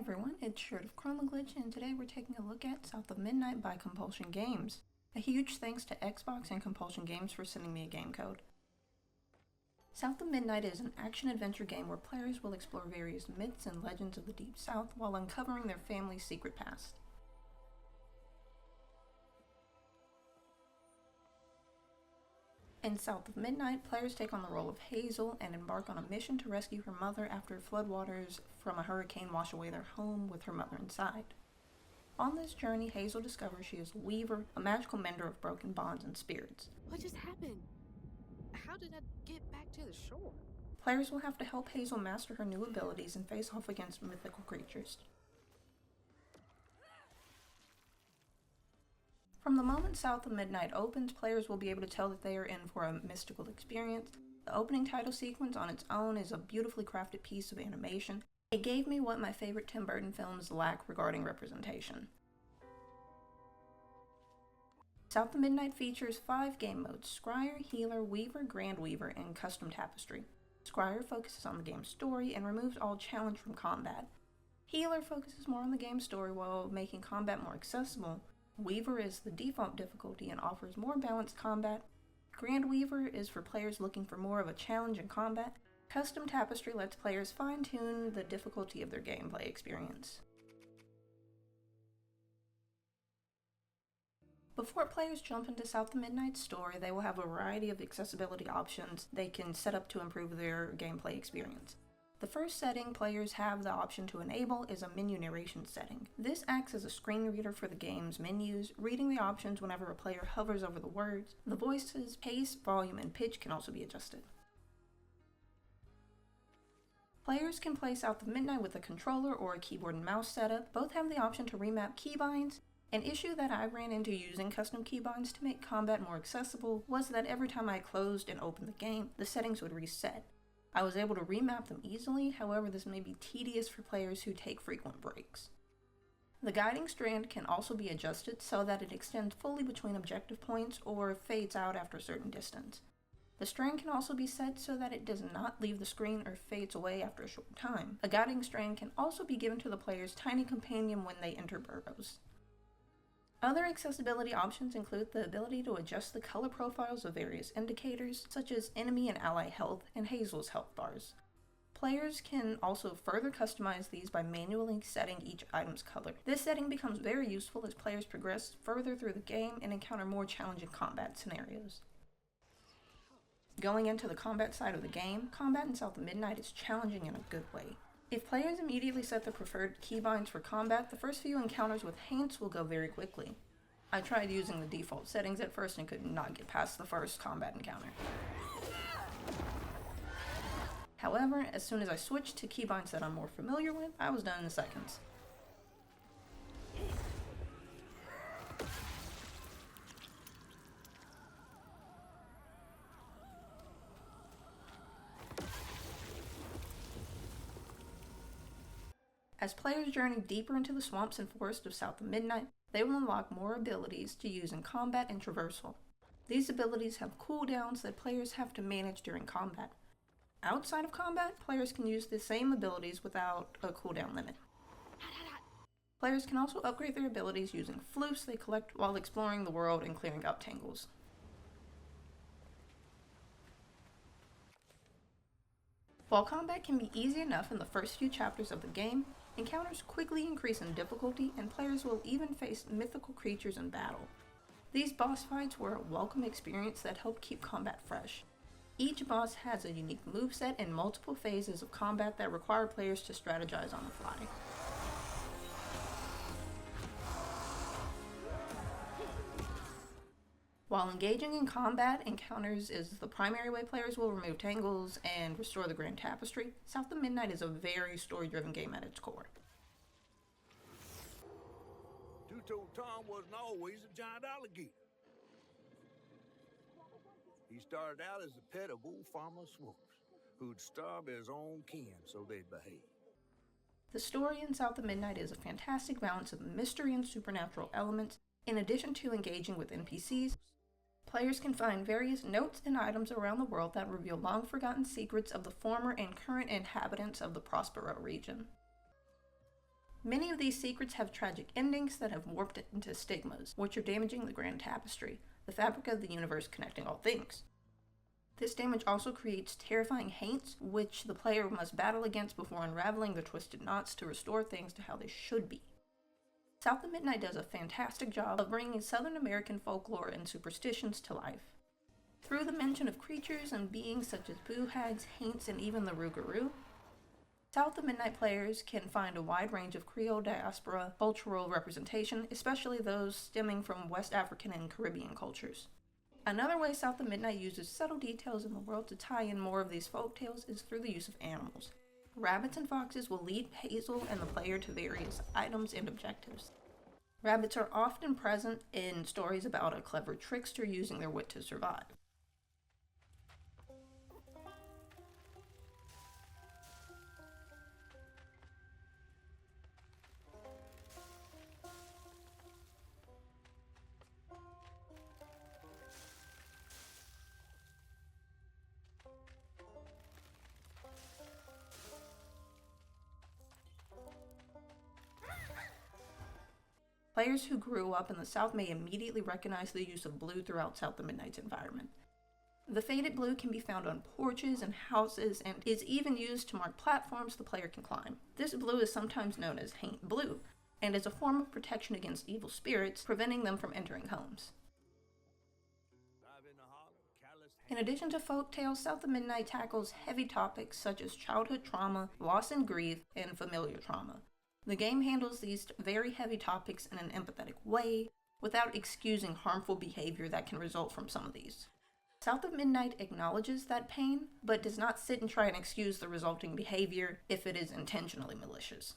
everyone, it's Shirt of ChromaGlitch, and today we're taking a look at South of Midnight by Compulsion Games. A huge thanks to Xbox and Compulsion Games for sending me a game code. South of Midnight is an action-adventure game where players will explore various myths and legends of the Deep South while uncovering their family's secret past. In South of Midnight, players take on the role of Hazel and embark on a mission to rescue her mother after floodwaters from a hurricane wash away their home with her mother inside. On this journey, Hazel discovers she is a weaver, a magical mender of broken bonds and spirits. What just happened? How did I get back to the shore? Players will have to help Hazel master her new abilities and face off against mythical creatures. From the moment South of Midnight opens, players will be able to tell that they are in for a mystical experience. The opening title sequence on its own is a beautifully crafted piece of animation. It gave me what my favorite Tim Burton films lack regarding representation. South of Midnight features 5 game modes: Scryer, Healer, Weaver, Grand Weaver, and Custom Tapestry. Scryer focuses on the game's story and removes all challenge from combat. Healer focuses more on the game's story while making combat more accessible. Weaver is the default difficulty and offers more balanced combat. Grand Weaver is for players looking for more of a challenge in combat. Custom Tapestry lets players fine-tune the difficulty of their gameplay experience. Before players jump into South of Midnight's story, they will have a variety of accessibility options they can set up to improve their gameplay experience. The first setting players have the option to enable is a menu narration setting. This acts as a screen reader for the game's menus, reading the options whenever a player hovers over the words. The voices, pace, volume, and pitch can also be adjusted. Players can play South of Midnight with a controller or a keyboard and mouse setup. Both have the option to remap keybinds. An issue that I ran into using custom keybinds to make combat more accessible was that every time I closed and opened the game, the settings would reset. I was able to remap them easily, however this may be tedious for players who take frequent breaks. The guiding strand can also be adjusted so that it extends fully between objective points or fades out after a certain distance. The strand can also be set so that it does not leave the screen or fades away after a short time. A guiding strand can also be given to the player's tiny companion when they enter burrows. Other accessibility options include the ability to adjust the color profiles of various indicators, such as enemy and ally health and Hazel's health bars. Players can also further customize these by manually setting each item's color. This setting becomes very useful as players progress further through the game and encounter more challenging combat scenarios. Going into the combat side of the game, combat in South of Midnight is challenging in a good way. If players immediately set the preferred keybinds for combat, the first few encounters with Haints will go very quickly. I tried using the default settings at first and could not get past the first combat encounter. However, as soon as I switched to keybinds that I'm more familiar with, I was done in seconds. As players journey deeper into the swamps and forests of South of Midnight, they will unlock more abilities to use in combat and traversal. These abilities have cooldowns that players have to manage during combat. Outside of combat, players can use the same abilities without a cooldown limit. Players can also upgrade their abilities using floofs they collect while exploring the world and clearing up tangles. While combat can be easy enough in the first few chapters of the game, encounters quickly increase in difficulty and players will even face mythical creatures in battle. These boss fights were a welcome experience that helped keep combat fresh. Each boss has a unique moveset and multiple phases of combat that require players to strategize on the fly. While engaging in combat encounters is the primary way players will remove tangles and restore the Grand Tapestry, South of Midnight is a very story-driven game at its core. Two-Toed Tom wasn't always a giant alligator. He started out as the pet of old Farmer Swoops, who'd starve his own kin so they'd behave. The story in South of Midnight is a fantastic balance of mystery and supernatural elements. In addition to engaging with NPCs, players can find various notes and items around the world that reveal long-forgotten secrets of the former and current inhabitants of the Prospero region. Many of these secrets have tragic endings that have warped it into stigmas, which are damaging the grand tapestry, the fabric of the universe connecting all things. This damage also creates terrifying haints, which the player must battle against before unraveling the twisted knots to restore things to how they should be. South of Midnight does a fantastic job of bringing Southern American folklore and superstitions to life. Through the mention of creatures and beings such as boo-hags, haints, and even the rougarou, South of Midnight players can find a wide range of Creole diaspora cultural representation, especially those stemming from West African and Caribbean cultures. Another way South of Midnight uses subtle details in the world to tie in more of these folktales is through the use of animals. Rabbits and foxes will lead Hazel and the player to various items and objectives. Rabbits are often present in stories about a clever trickster using their wit to survive. Players who grew up in the South may immediately recognize the use of blue throughout South of Midnight's environment. The faded blue can be found on porches and houses and is even used to mark platforms the player can climb. This blue is sometimes known as haint blue and is a form of protection against evil spirits, preventing them from entering homes. In addition to folktales, South of Midnight tackles heavy topics such as childhood trauma, loss and grief, and familiar trauma. The game handles these very heavy topics in an empathetic way, without excusing harmful behavior that can result from some of these. South of Midnight acknowledges that pain, but does not sit and try and excuse the resulting behavior if it is intentionally malicious.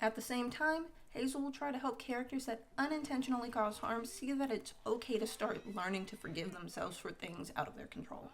At the same time, Hazel will try to help characters that unintentionally cause harm see that it's okay to start learning to forgive themselves for things out of their control.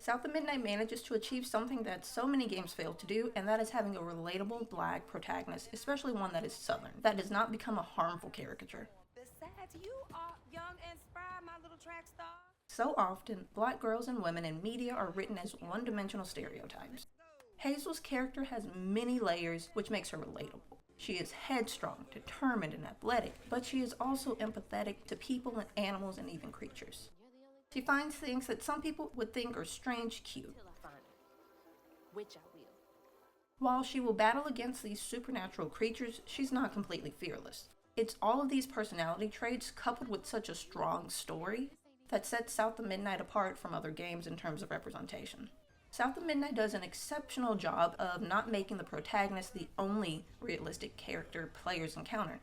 South of Midnight manages to achieve something that so many games fail to do, and that is having a relatable black protagonist, especially one that is Southern, that does not become a harmful caricature. Besides, you are young and spry, my little track star. So often, black girls and women in media are written as one-dimensional stereotypes. Hazel's character has many layers, which makes her relatable. She is headstrong, determined, and athletic, but she is also empathetic to people and animals and even creatures. She finds things that some people would think are strange cute. Which I will. While she will battle against these supernatural creatures, she's not completely fearless. It's all of these personality traits coupled with such a strong story that sets South of Midnight apart from other games in terms of representation. South of Midnight does an exceptional job of not making the protagonist the only realistic character players encounter.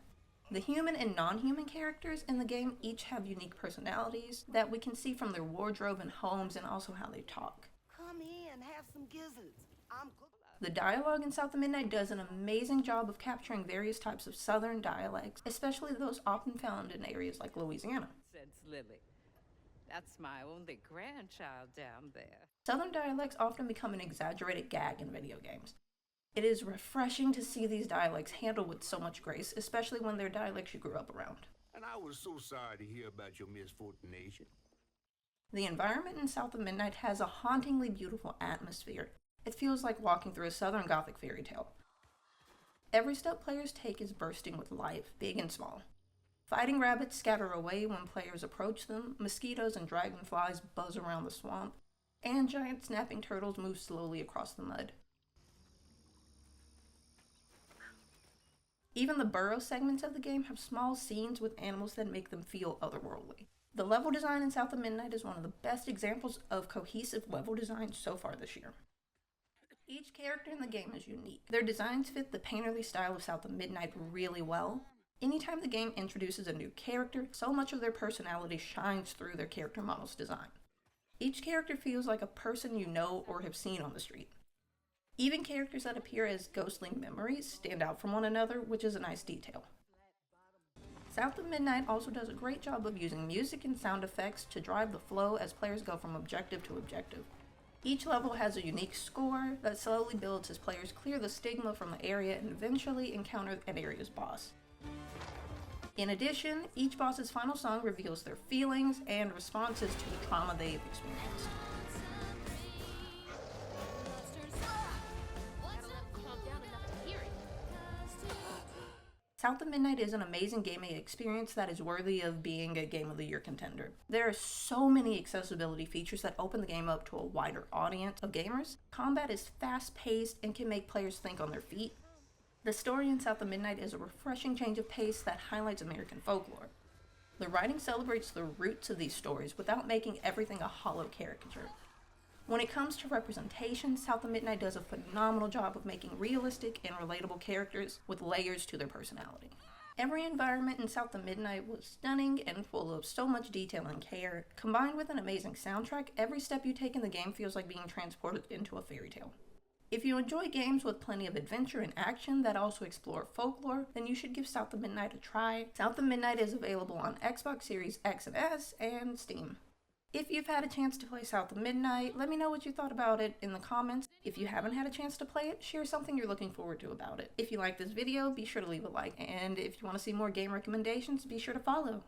The human and non-human characters in the game each have unique personalities that we can see from their wardrobe and homes and also how they talk. Come in, have some gizzards. I'm cooked. The dialogue in South of Midnight does an amazing job of capturing various types of Southern dialects, especially those often found in areas like Louisiana. Since Lily. That's my only grandchild down there. Southern dialects often become an exaggerated gag in video games. It is refreshing to see these dialects handled with so much grace, especially when they're dialects you grew up around. And I was so sorry to hear about your misfortune. The environment in South of Midnight has a hauntingly beautiful atmosphere. It feels like walking through a Southern Gothic fairy tale. Every step players take is bursting with life, big and small. Fighting rabbits scatter away when players approach them, mosquitoes and dragonflies buzz around the swamp, and giant snapping turtles move slowly across the mud. Even the burrow segments of the game have small scenes with animals that make them feel otherworldly. The level design in South of Midnight is one of the best examples of cohesive level design so far this year. Each character in the game is unique. Their designs fit the painterly style of South of Midnight really well. Anytime the game introduces a new character, so much of their personality shines through their character model's design. Each character feels like a person you know or have seen on the street. Even characters that appear as ghostly memories stand out from one another, which is a nice detail. South of Midnight also does a great job of using music and sound effects to drive the flow as players go from objective to objective. Each level has a unique score that slowly builds as players clear the stigma from the area and eventually encounter an area's boss. In addition, each boss's final song reveals their feelings and responses to the trauma they've experienced. South of Midnight is an amazing gaming experience that is worthy of being a Game of the Year contender. There are so many accessibility features that open the game up to a wider audience of gamers. Combat is fast-paced and can make players think on their feet. The story in South of Midnight is a refreshing change of pace that highlights American folklore. The writing celebrates the roots of these stories without making everything a hollow caricature. When it comes to representation, South of Midnight does a phenomenal job of making realistic and relatable characters with layers to their personality. Every environment in South of Midnight was stunning and full of so much detail and care. Combined with an amazing soundtrack, every step you take in the game feels like being transported into a fairy tale. If you enjoy games with plenty of adventure and action that also explore folklore, then you should give South of Midnight a try. South of Midnight is available on Xbox Series X and S and Steam. If you've had a chance to play South of Midnight, let me know what you thought about it in the comments. If you haven't had a chance to play it, share something you're looking forward to about it. If you like this video, be sure to leave a like, and if you want to see more game recommendations, be sure to follow.